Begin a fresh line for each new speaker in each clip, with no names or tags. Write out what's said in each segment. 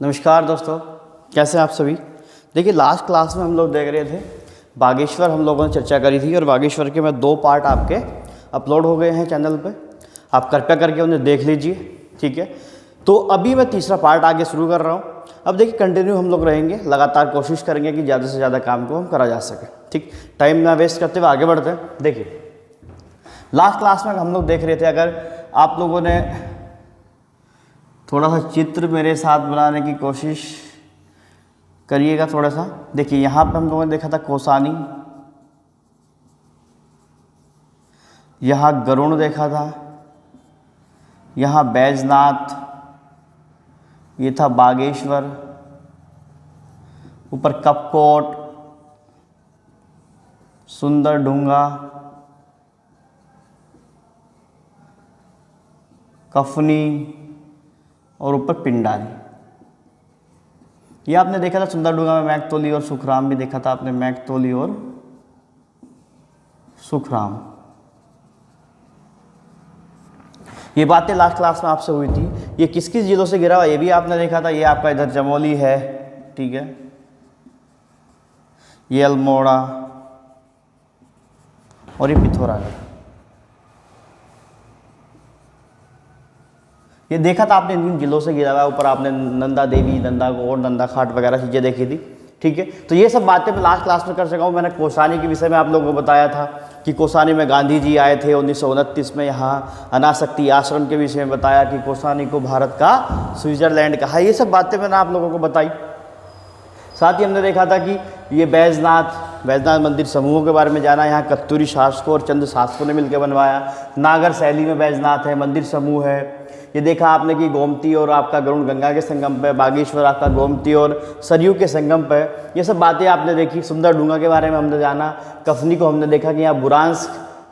नमस्कार दोस्तों, कैसे हैं आप सभी। देखिए, लास्ट क्लास में हम लोग देख रहे थे बागेश्वर, हम लोगों ने चर्चा करी थी और बागेश्वर के में 2 पार्ट आपके अपलोड हो गए हैं चैनल पे। आप कृपया करके उन्हें देख लीजिए, ठीक है। तो अभी मैं तीसरा पार्ट आगे शुरू कर रहा हूँ। अब देखिए, कंटिन्यू हम लोग रहेंगे, लगातार कोशिश करेंगे कि ज़्यादा से ज़्यादा काम को हम करा जा सके, ठीक। टाइम ना वेस्ट करते हुए आगे बढ़ते हैं। देखिए, लास्ट क्लास में हम लोग देख रहे थे, अगर आप लोगों ने थोड़ा सा चित्र मेरे साथ बनाने की कोशिश करिएगा थोड़ा सा। देखिए, यहाँ पे हम लोगों ने देखा था कौसानी, यहाँ गरुड़ देखा था, यहाँ बैजनाथ, ये था बागेश्वर, ऊपर कपकोट, सुंदरढूंगा, कफनी और ऊपर पिंडारी। ये आपने देखा था सुंदरढूंगा में मैकतोली और सुखराम भी देखा था आपने, मैकतोली और सुखराम। ये बातें लास्ट क्लास में आपसे हुई थी। ये किस किस जिलों से गिरा हुआ ये भी आपने देखा था। ये आपका इधर चमोली है, ठीक है, ये अल्मोड़ा और ये पिथौरागढ़। ये देखा था आपने, इन जिलों से गिरा हुआ। ऊपर आपने नंदा देवी, नंदा गौड़, नंदा खाट वगैरह चीज़ें देखी थी, ठीक है। तो ये सब बातें मैं लास्ट क्लास में कर सका हूँ। मैंने कौसानी के विषय में आप लोगों को बताया था कि कौसानी में गांधी जी आए थे 1929 में। यहाँ अनासक्ति आश्रम के विषय में बताया कि कौसानी को भारत का स्विट्जरलैंड कहा। ये सब बातें मैंने आप लोगों को बताई। साथ ही हमने देखा था कि ये बैजनाथ मंदिर समूहों के बारे में जाना। यहाँ कत्तूरी शासकों और चंद शासकों ने मिलकर बनवाया। नागर शैली में बैजनाथ है, मंदिर समूह है। ये देखा आपने कि गोमती और आपका गरुड़ गंगा के संगम पे, बागेश्वर आपका गोमती और सरयू के संगम पे। ये सब बातें आपने देखी। सुंदरढूंगा के बारे में हमने जाना। कफनी को हमने देखा कि यहाँ बुरांश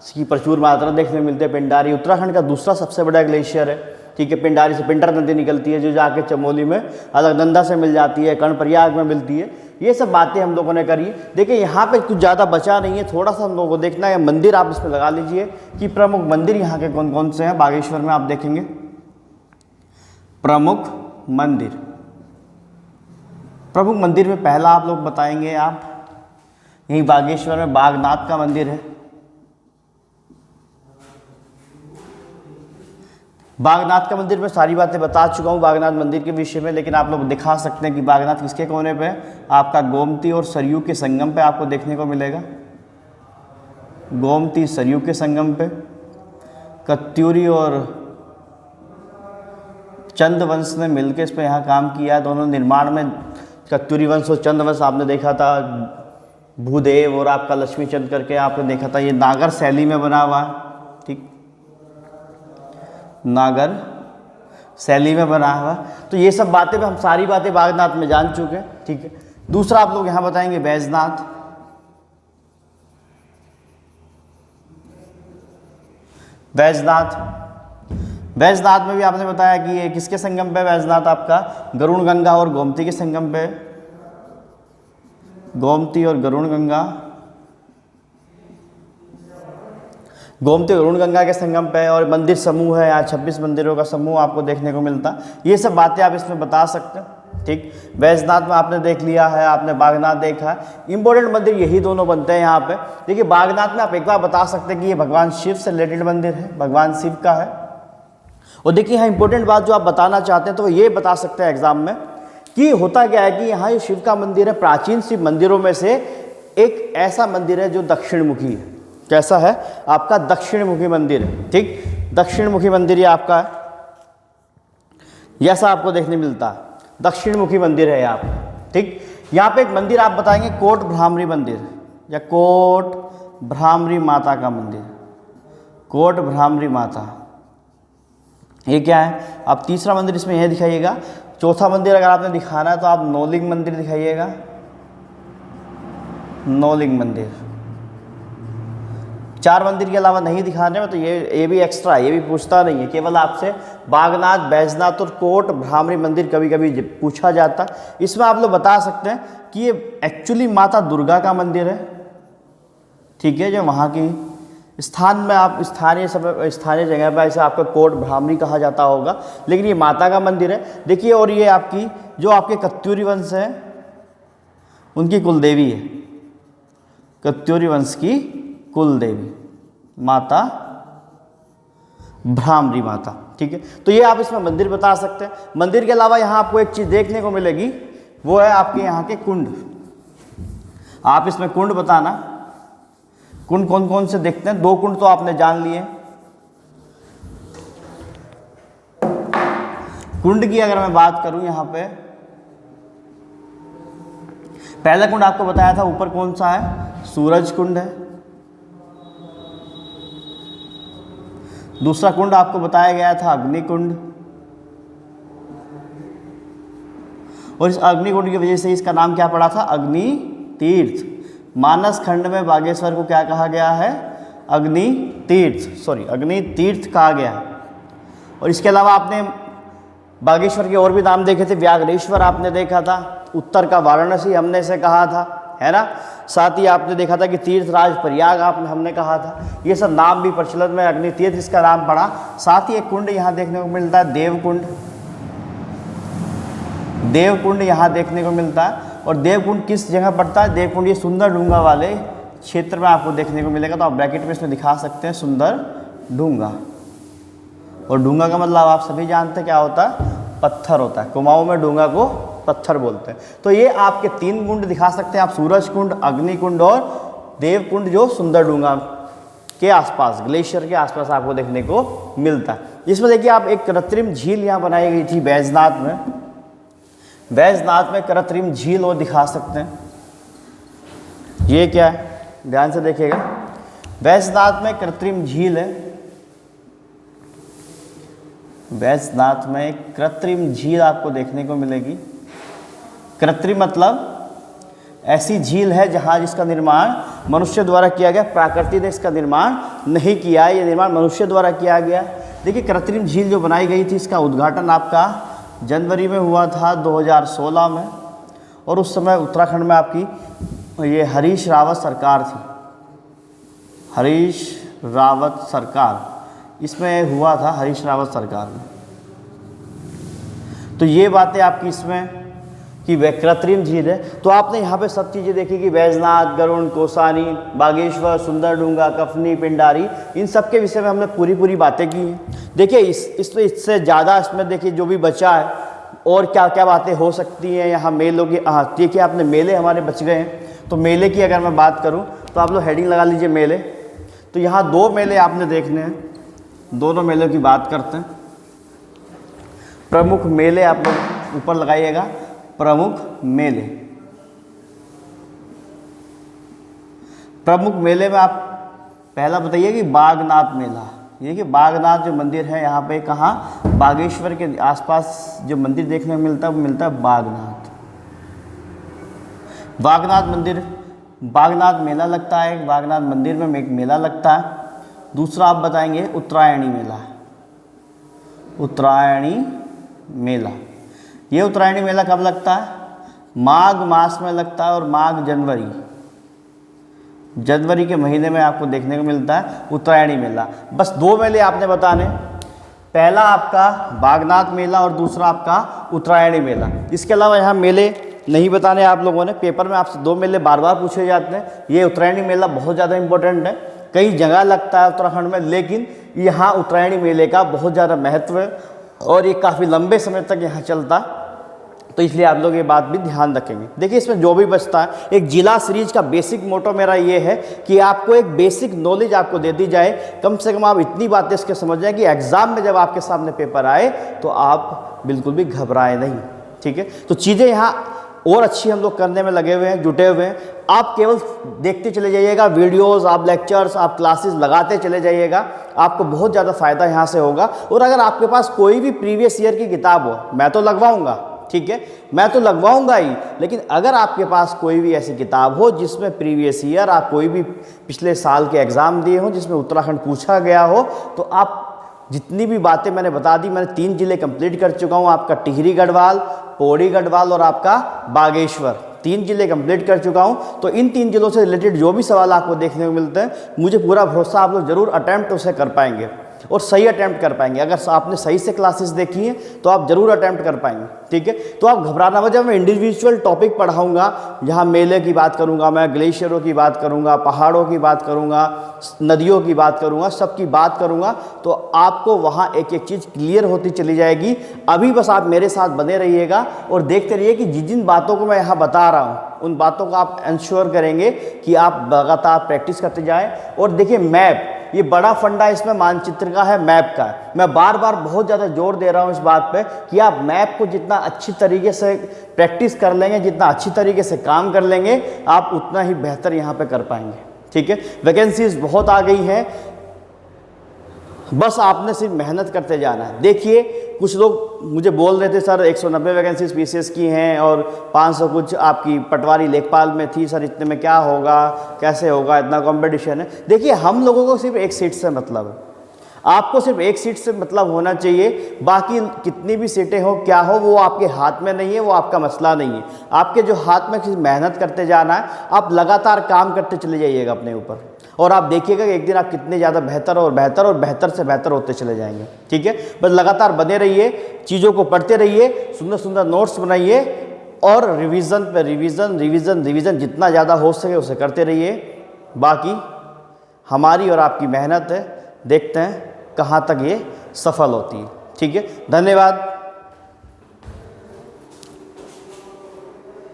की प्रचुर मात्रा देखने मिलते हैं। पिंडारी उत्तराखंड का दूसरा सबसे बड़ा ग्लेशियर है, ठीक है। पिंडारी से पिंडर नदी निकलती है जो जाके चमोली में अलकनंदा से मिल जाती है, कर्णप्रयाग में मिलती है। ये सब बातें हम लोगों ने करी। देखिए, यहाँ पे कुछ ज़्यादा बचा नहीं है, थोड़ा सा हम लोगों को देखना है। मंदिर आप इसमें लगा लीजिए कि प्रमुख मंदिर यहाँ के कौन कौन से हैं। बागेश्वर में आप देखेंगे प्रमुख मंदिर। प्रमुख मंदिर में पहला आप लोग बताएंगे, आप यहीं बागेश्वर में बागनाथ का मंदिर है। बागनाथ का मंदिर में सारी बातें बता चुका हूँ बागनाथ मंदिर के विषय में, लेकिन आप लोग दिखा सकते हैं कि बागनाथ किसके कोने पे है। आपका गोमती और सरयू के संगम पे आपको देखने को मिलेगा। गोमती सरयू के संगम पे। कत्यूरी और चंद वंश ने मिलकर इस पर यहाँ काम किया है। दोनों निर्माण में कत्यूरी वंश और चंद वंश आपने देखा था, भूदेव और आपका लक्ष्मी चंद करके आपने देखा था। ये नागर शैली में बना हुआ है, ठीक, नागर शैली में बना हुआ। तो ये सब बातें हम सारी बातें बागनाथ में जान चुके हैं, ठीक है। दूसरा आप लोग यहाँ बताएंगे बैजनाथ। बैजनाथ में भी आपने बताया कि ये किसके संगम पे बैजनाथ, आपका गरुड़ गंगा और गोमती के संगम पे। गोमती और गरुड़ गंगा, गोमती गरुड़ गंगा के संगम पे। और मंदिर समूह है, यहाँ 26 मंदिरों का समूह आपको देखने को मिलता। ये सब बातें आप इसमें बता सकते हैं, ठीक। बैजनाथ में आपने देख लिया है, आपने बागनाथ देखा है। इंपॉर्टेंट मंदिर यही दोनों बनते हैं यहाँ पे। देखिए, बागनाथ में आप एक बार बता सकते हैं कि ये भगवान शिव से रिलेटेड मंदिर है, भगवान शिव का है। और देखिए, यहाँ इंपॉर्टेंट बात जो आप बताना चाहते हैं तो ये बता सकते हैं एग्जाम में कि होता क्या है कि यहाँ ये शिव का मंदिर है। प्राचीन शिव मंदिरों में से एक ऐसा मंदिर है जो दक्षिणमुखी है। कैसा है? आपका दक्षिणमुखी मंदिर है, ठीक। दक्षिणमुखी मंदिर ये आपका है, ऐसा आपको देखने मिलता है। दक्षिणमुखी मंदिर है यहाँ पे, ठीक। यहाँ पे एक मंदिर आप बताएंगे कोट भ्रामरी मंदिर या कोट भ्रामरी माता का मंदिर। कोट भ्रामरी माता, ये क्या है? आप तीसरा मंदिर इसमें यह दिखाइएगा। चौथा मंदिर अगर आपने दिखाना है तो आप नौलिंग मंदिर दिखाइएगा। नौलिंग मंदिर। 4 मंदिर के अलावा नहीं दिखाने में तो ये भी एक्स्ट्रा है, ये भी पूछता नहीं है। केवल आपसे बागनाथ, बैजनाथ और कोट भ्रामरी मंदिर कभी कभी पूछा जाता। इसमें आप लोग बता सकते हैं कि ये एक्चुअली माता दुर्गा का मंदिर है, ठीक है, जो वहाँ की स्थान में आप स्थानीय जगह पर ऐसे आपका कोट भ्रामरी कहा जाता होगा, लेकिन ये माता का मंदिर है। देखिए, और ये आपकी जो आपके कत्यूरी वंश है उनकी कुल देवी है, कत्यूरी वंश की कुल देवी माता भ्रामरी माता। ठीक है, तो ये आप इसमें मंदिर बता सकते हैं। मंदिर के अलावा यहाँ आपको एक चीज़ देखने को मिलेगी, वो है आपके यहाँ के कुंड। आप इसमें कुंड बताना, कुंड कौन कौन से देखते हैं। 2 कुंड तो आपने जान लिए। कुंड की अगर मैं बात करूं यहाँ पे, पहला कुंड आपको बताया था ऊपर कौन सा है, सूरज कुंड है। दूसरा कुंड आपको बताया गया था अग्नि कुंड, और इस अग्नि कुंड की वजह से इसका नाम क्या पड़ा था, अग्नि तीर्थ। मानस खंड में बागेश्वर को क्या कहा गया है, अग्नि तीर्थ कहा गया। और इसके अलावा आपने बागेश्वर के और भी नाम देखे थे, व्याघ्रेश्वर आपने देखा था, उत्तर का वाराणसी हमने से कहा था, है ना। साथ ही आपने देखा था कि तीर्थराज प्रयाग हमने कहा था। ये सब नाम भी प्रचलित में, अग्नि तीर्थ इसका नाम पड़ा। साथ ही एक कुंड यहाँ देखने को मिलता है, देवकुंड। देवकुंड यहाँ देखने को मिलता है। और देवकुंड किस जगह पड़ता है, देवकुंड ये सुंदर डूंगा वाले क्षेत्र में आपको देखने को मिलेगा। तो आप ब्रैकेट में इसमें दिखा सकते हैं सुंदर डूंगा। और डूंगा का मतलब आप सभी जानते हैं क्या होता है, पत्थर होता है। कुमाऊं में डूंगा को पत्थर बोलते हैं। तो ये आपके 3 कुंड दिखा सकते हैं आप, सूरज कुंड, अग्नि कुंड और देवकुंड, जो सुंदर डूंगा के आसपास, ग्लेशियर के आसपास आपको देखने को मिलता है। इसमें देखिए आप एक कृत्रिम झील यहाँ बनाई गई थी बैजनाथ में। बैजनाथ में कृत्रिम झील और दिखा सकते हैं। ये क्या है, ध्यान से देखिएगा। बैजनाथ में कृत्रिम झील है। बैजनाथ में एक कृत्रिम झील आपको देखने को मिलेगी। कृत्रिम मतलब ऐसी झील है जहाँ जिसका निर्माण मनुष्य द्वारा किया गया, प्रकृति ने इसका निर्माण नहीं किया है, ये निर्माण मनुष्य द्वारा किया गया। देखिए कृत्रिम झील जो बनाई गई थी, इसका उद्घाटन आपका जनवरी में हुआ था 2016 में। और उस समय उत्तराखंड में आपकी ये हरीश रावत सरकार थी, हरीश रावत सरकार इसमें हुआ था, हरीश रावत सरकार में। तो ये बातें आपकी इसमें कि वह कृत्रिम झील है। तो आपने यहाँ पे सब चीज़ें देखी कि बैजनाथ, गरुड़, कौसानी, बागेश्वर, सुंदरडूंगा, कफनी, पिंडारी, इन सब के विषय में हमने पूरी बातें की हैं। देखिए इससे ज़्यादा इसमें देखिए जो भी बचा है और क्या क्या बातें हो सकती हैं यहाँ मेलों की। हाँ देखिए आपने मेले हमारे बच गए हैं। तो मेले की अगर मैं बात करूँ तो आप लोग हेडिंग लगा लीजिए मेले। तो यहाँ 2 मेले आपने देखने हैं, दोनों मेलों की बात करते हैं। प्रमुख मेले आप लोग ऊपर लगाइएगा, प्रमुख मेले। प्रमुख मेले में आप पहला बताइए कि बागनाथ मेला। ये कि बागनाथ जो मंदिर है यहाँ पे, कहाँ, बागेश्वर के आसपास जो मंदिर देखने को मिलता है वो मिलता है बागनाथ। बागनाथ मंदिर, बागनाथ मेला लगता है, बागनाथ मंदिर में एक मेला लगता है। दूसरा आप बताएंगे उत्तरायणी मेला। उत्तरायणी मेला, ये उत्तरायणी मेला कब लगता है, माघ मास में लगता है और माघ जनवरी के महीने में आपको देखने को मिलता है उत्तरायणी मेला। बस 2 मेले आपने बताने, पहला आपका बागनाथ मेला और दूसरा आपका उत्तरायणी मेला। इसके अलावा यहाँ मेले नहीं बताने आप लोगों ने, पेपर में आपसे 2 मेले बार बार पूछे जाते हैं। ये उत्तरायणी मेला बहुत ज़्यादा इम्पोर्टेंट है, कई जगह लगता है उत्तराखंड में, लेकिन यहाँ उत्तरायणी मेले का बहुत ज़्यादा महत्व है और ये काफ़ी लंबे समय तक यहाँ चलता, तो इसलिए आप लोग ये बात भी ध्यान रखेंगे। देखिए इसमें जो भी बचता है, एक जिला सीरीज का बेसिक मोटो मेरा ये है कि आपको एक बेसिक नॉलेज आपको दे दी जाए। कम से कम आप इतनी बातें इसके समझ जाएं कि एग्ज़ाम में जब आपके सामने पेपर आए तो आप बिल्कुल भी घबराएं नहीं। ठीक है, तो चीज़ें यहाँ और अच्छी हम लोग करने में लगे हुए हैं, जुटे हुए हैं। आप केवल देखते चले जाइएगा वीडियोस, आप लेक्चर्स, आप क्लासेस लगाते चले जाइएगा, आपको बहुत ज़्यादा फ़ायदा यहाँ से होगा। और अगर आपके पास कोई भी प्रीवियस ईयर की किताब हो, मैं तो लगवाऊँगा, ठीक है, मैं तो लगवाऊँगा ही, लेकिन अगर आपके पास कोई भी ऐसी किताब हो जिसमें प्रीवियस ईयर आप कोई भी पिछले साल के एग्ज़ाम दिए हों, जिसमें उत्तराखंड पूछा गया हो, तो आप जितनी भी बातें मैंने बता दी, मैंने 3 जिले कंप्लीट कर चुका हूँ, आपका टिहरी गढ़वाल, पौड़ी गढ़वाल और आपका बागेश्वर, 3 जिले कंप्लीट कर चुका हूँ। तो इन 3 जिलों से रिलेटेड जो भी सवाल आपको देखने को मिलते हैं, मुझे पूरा भरोसा आप लोग ज़रूर अटैम्प्ट उसे कर पाएंगे। और सही अटैम्प्ट कर पाएंगे। अगर आपने सही से क्लासेस देखी हैं तो आप ज़रूर अटैम्प्ट कर पाएंगे, ठीक है। तो आप घबराना मत, जब मैं इंडिविजुअल टॉपिक पढ़ाऊँगा, जहाँ मेले की बात करूँगा, मैं ग्लेशियरों की बात करूँगा, पहाड़ों की बात करूँगा, नदियों की बात करूँगा, सबकी बात करूँगा, तो आपको वहाँ एक एक चीज़ क्लियर होती चली जाएगी। अभी बस आप मेरे साथ बने रहिएगा और देखते रहिए कि जिन जिन बातों को मैं यहाँ बता रहा हूँ उन बातों को आप इंश्योर करेंगे कि आप लगातार प्रैक्टिस करते जाएं। और देखिए मैप, ये बड़ा फंडा इसमें मानचित्र का है, मैप का है। मैं बार बार बहुत ज़्यादा जोर दे रहा हूँ इस बात पे कि आप मैप को जितना अच्छी तरीके से प्रैक्टिस कर लेंगे, जितना अच्छी तरीके से काम कर लेंगे, आप उतना ही बेहतर यहाँ पे कर पाएंगे, ठीक है। वैकेंसीज बहुत आ गई हैं, बस आपने सिर्फ मेहनत करते जाना है। देखिए कुछ लोग मुझे बोल रहे थे सर 190 वैकेंसीज पीसीएस की हैं और 500 कुछ आपकी पटवारी लेखपाल में थी, सर इतने में क्या होगा, कैसे होगा, इतना कंपटीशन है। देखिए हम लोगों को सिर्फ एक सीट से मतलब है, आपको सिर्फ एक सीट से मतलब होना चाहिए। बाकी कितनी भी सीटें हो क्या हो वो आपके हाथ में नहीं है, वो आपका मसला नहीं है। आपके जो हाथ में मेहनत करते जाना है, आप लगातार काम करते चले जाइएगा अपने ऊपर, और आप देखिएगा कि एक दिन आप कितने ज़्यादा बेहतर और बेहतर और बेहतर से बेहतर होते चले जाएंगे, ठीक है। बस लगातार बने रहिए, चीज़ों को पढ़ते रहिए, सुंदर सुंदर नोट्स बनाइए और रिवीजन पे रिवीजन रिवीजन रिवीजन जितना ज़्यादा हो सके उसे करते रहिए। बाकी हमारी और आपकी मेहनत है, देखते हैं कहाँ तक ये सफल होती है, ठीक है। धन्यवाद।